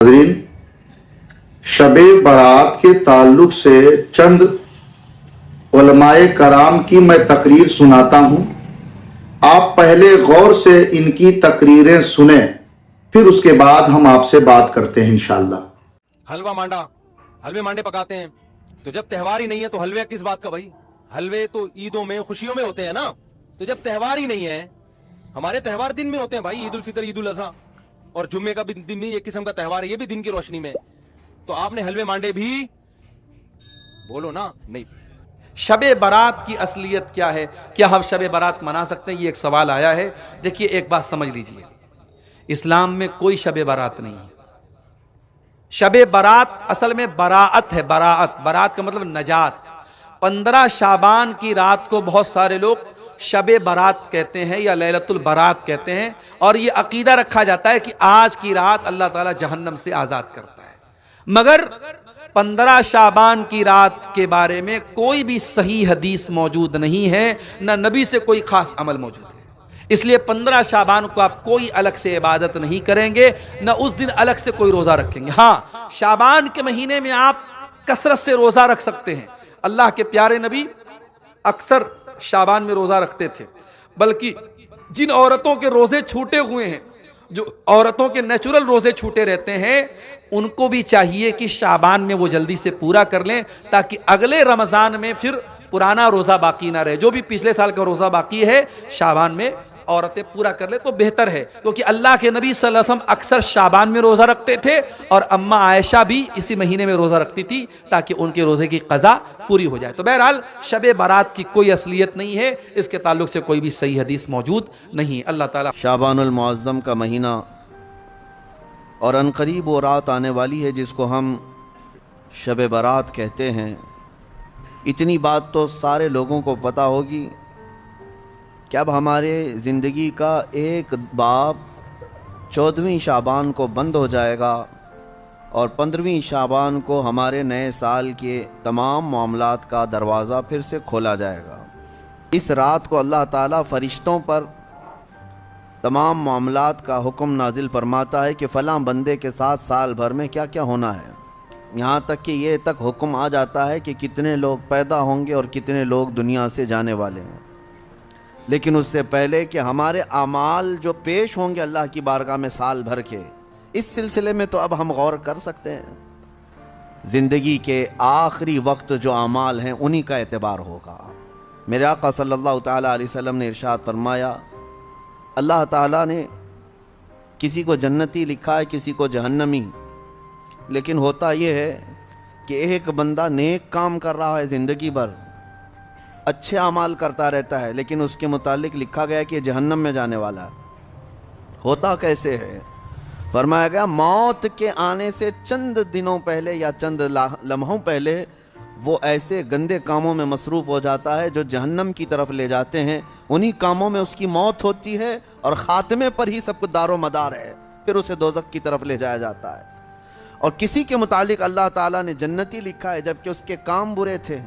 नाज़रीन, शबे बारात के ताल्लुक से चंद उलमाए कराम की मैं तकरीर सुनाता हूं। आप पहले गौर से इनकी तकरीरें सुने, फिर उसके बाद हम आपसे बात करते हैं इंशाअल्लाह। हलवा मांडा, हलवे मांडे पकाते हैं, तो जब त्योहार ही नहीं है तो हलवे किस बात का भाई? हलवे तो ईदों में खुशियों में होते हैं ना। तो जब त्योहार ही नहीं है, हमारे त्योहार दिन में होते हैं भाई, ईद उल फितर, ईद उल अज़हा और जुम्मे का भी दिन भी एक किस्म का त्योहार है, ये भी दिन की रोशनी में। तो आपने हलवे मांडे भी बोलो ना नहीं। शबे बारात की असलियत क्या है? क्या हम शबे बारात मना सकते हैं? ये एक सवाल आया है। देखिए, एक बात समझ लीजिए, इस्लाम में कोई शबे बारात नहीं है। शबे बारात असल में बराअत है। बरात का मतलब नजात। 15 शाबान की रात को बहुत सारे लोग शबे बारात कहते हैं या लैलतुल बारात कहते हैं, और ये अकीदा रखा जाता है कि आज की रात अल्लाह ताला जहन्नम से आज़ाद करता है। मगर 15 शाबान की रात के बारे में कोई भी सही हदीस मौजूद नहीं है, न नबी से कोई खास अमल मौजूद है। इसलिए 15 शाबान को आप कोई अलग से इबादत नहीं करेंगे, न उस दिन अलग से कोई रोज़ा रखेंगे। हाँ, शाबान के महीने में आप कसरत से रोज़ा रख सकते हैं। अल्लाह के प्यारे नबी अक्सर शाबान में रोज़ा रखते थे, बल्कि जिन औरतों के रोज़े छूटे हुए हैं, जो औरतों के नेचुरल रोज़े छूटे रहते हैं, उनको भी चाहिए कि शाबान में वो जल्दी से पूरा कर लें, ताकि अगले रमज़ान में फिर पुराना रोज़ा बाकी ना रहे। जो भी पिछले साल का रोज़ा बाकी है, शाबान में औरतें पूरा कर ले तो बेहतर है, क्योंकि अल्लाह के नबी सल्लल्लाहु अलैहि वसल्लम अक्सर शाबान में रोज़ा रखते थे, और अम्मा आयशा भी इसी महीने में रोज़ा रखती थी ताकि उनके रोज़े की क़ज़ा पूरी हो जाए। तो बहरहाल शबे बारात की कोई असलियत नहीं है, इसके ताल्लुक से कोई भी सही हदीस मौजूद नहीं। अल्लाह ताला शाबानुल मुअज़्ज़म का महीना और अनकरीब वो रात आने वाली है जिसको हम शब बारात कहते हैं। इतनी बात तो सारे लोगों को पता होगी कि अब हमारे ज़िंदगी का एक बाब 14वीं शाबान को बंद हो जाएगा और 15वीं शाबान को हमारे नए साल के तमाम मामलात का दरवाज़ा फिर से खोला जाएगा। इस रात को अल्लाह ताला फ़रिश्तों पर तमाम मामलात का हुक्म नाजिल फरमाता है कि फ़लाँ बंदे के साथ साल भर में क्या क्या होना है। यहाँ तक कि ये तक हुक्म आ जाता है कि कितने लोग पैदा होंगे और कितने लोग दुनिया से जाने वाले हैं। लेकिन उससे पहले कि हमारे आमाल जो पेश होंगे अल्लाह की बारगाह में साल भर के, इस सिलसिले में तो अब हम गौर कर सकते हैं। ज़िंदगी के आखिरी वक्त जो आमाल हैं उन्हीं का एतबार होगा। मेरे आका सल्लल्लाहु ताला अलैहि वसल्लम ने इरशाद फरमाया, अल्लाह ताला ने किसी को जन्नती लिखा है, किसी को जहन्नमी। लेकिन होता यह है कि एक बंदा नेक काम कर रहा है, ज़िंदगी भर अच्छे अमाल करता रहता है, लेकिन उसके मुतालिक लिखा गया कि जहन्नम में जाने वाला है। होता कैसे है? फरमाया गया, मौत के आने से चंद दिनों पहले या चंद लम्हों पहले वो ऐसे गंदे कामों में मसरूफ़ हो जाता है जो जहन्नम की तरफ ले जाते हैं। उन्हीं कामों में उसकी मौत होती है और ख़ात्मे पर ही सब कुछ दारो मदार है, फिर उसे दोज़ख की तरफ ले जाया जाता है। और किसी के मुतालिक अल्लाह ताला ने जन्नती लिखा है जबकि उसके काम बुरे थे।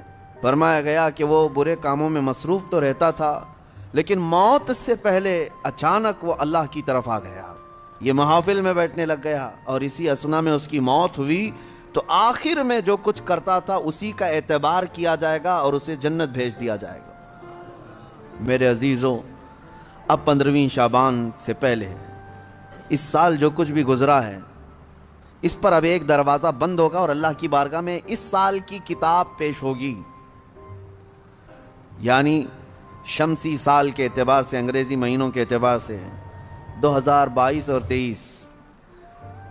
फरमाया गया कि वो बुरे कामों में मसरूफ़ तो रहता था, लेकिन मौत से पहले अचानक वो अल्लाह की तरफ आ गया, ये महफिल में बैठने लग गया, और इसी असना में उसकी मौत हुई। तो आखिर में जो कुछ करता था उसी का एतबार किया जाएगा और उसे जन्नत भेज दिया जाएगा। मेरे अजीज़ों, अब 15वीं शाबान से पहले इस साल जो कुछ भी गुज़रा है, इस पर अब एक दरवाज़ा बंद होगा और अल्लाह की बारगाह में इस साल की किताब पेश होगी। यानी शमसी साल के एतबार से, अंग्रेज़ी महीनों के एतबार से 2022 और 23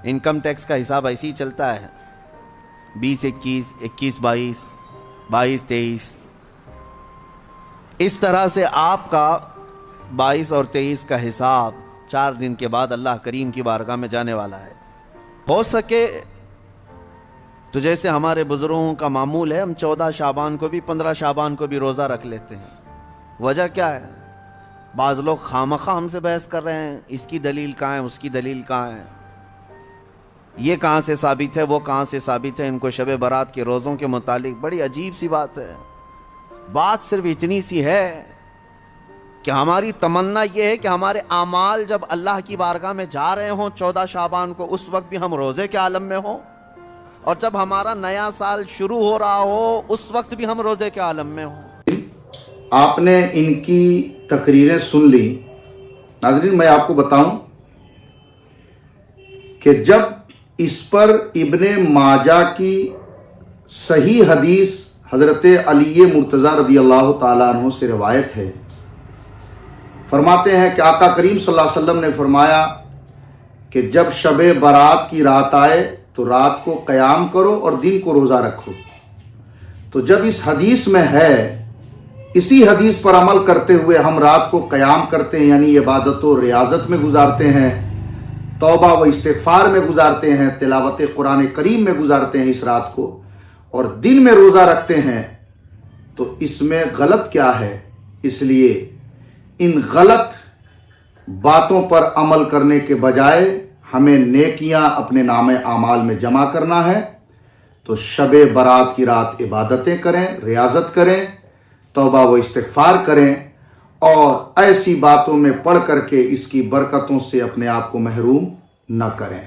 इनकम टैक्स का हिसाब ऐसे ही चलता है, 20-21, 21-22, 22-23, इस तरह से आपका 22 और 23 का हिसाब 4 दिन के बाद अल्लाह करीम की बारगाह में जाने वाला है। हो सके तो जैसे हमारे बुज़ुर्गों का मामूल है, हम 14 शाबान को भी 15 शाबान को भी रोज़ा रख लेते हैं। वजह क्या है? बाज़ लोग खामखा हमसे बहस कर रहे हैं, इसकी दलील कहाँ है, उसकी दलील कहाँ है, ये कहाँ से साबित है, वो कहाँ से साबित है। इनको शब बारात के रोज़ों के मुतालिक बड़ी अजीब सी बात है। बात सिर्फ इतनी सी है کہ ہماری تمنا یہ ہے کہ ہمارے اعمال جب اللہ کی بارگاہ میں جا رہے ہوں 14 شعبان کو، اس وقت بھی ہم روزے کے عالم میں ہوں، اور جب ہمارا نیا سال شروع ہو رہا ہو اس وقت بھی ہم روزے کے عالم میں ہوں۔ آپ نے ان کی تقریریں سن لی۔ ناظرین میں آپ کو بتاؤں کہ جب اس پر ابن ماجہ کی صحیح حدیث حضرت علی مرتضیٰ رضی اللہ تعالیٰ عنہ سے روایت ہے، فرماتے ہیں کہ آقا کریم صلی اللہ علیہ وسلم نے فرمایا کہ جب شب برات کی رات آئے تو رات کو قیام کرو اور دن کو روزہ رکھو۔ تو جب اس حدیث میں ہے، اسی حدیث پر عمل کرتے ہوئے ہم رات کو قیام کرتے ہیں، یعنی عبادت و ریاضت میں گزارتے ہیں، توبہ و استغفار میں گزارتے ہیں، تلاوت قرآن کریم میں گزارتے ہیں اس رات کو، اور دن میں روزہ رکھتے ہیں، تو اس میں غلط کیا ہے؟ اس لیے ان غلط باتوں پر عمل کرنے کے بجائے ہمیں نیکیاں اپنے نام اعمال میں جمع کرنا ہے۔ تو شب برات کی رات عبادتیں کریں، ریاضت کریں، توبہ و استغفار کریں، اور ایسی باتوں میں پڑھ کر کے اس کی برکتوں سے اپنے آپ کو محروم نہ کریں۔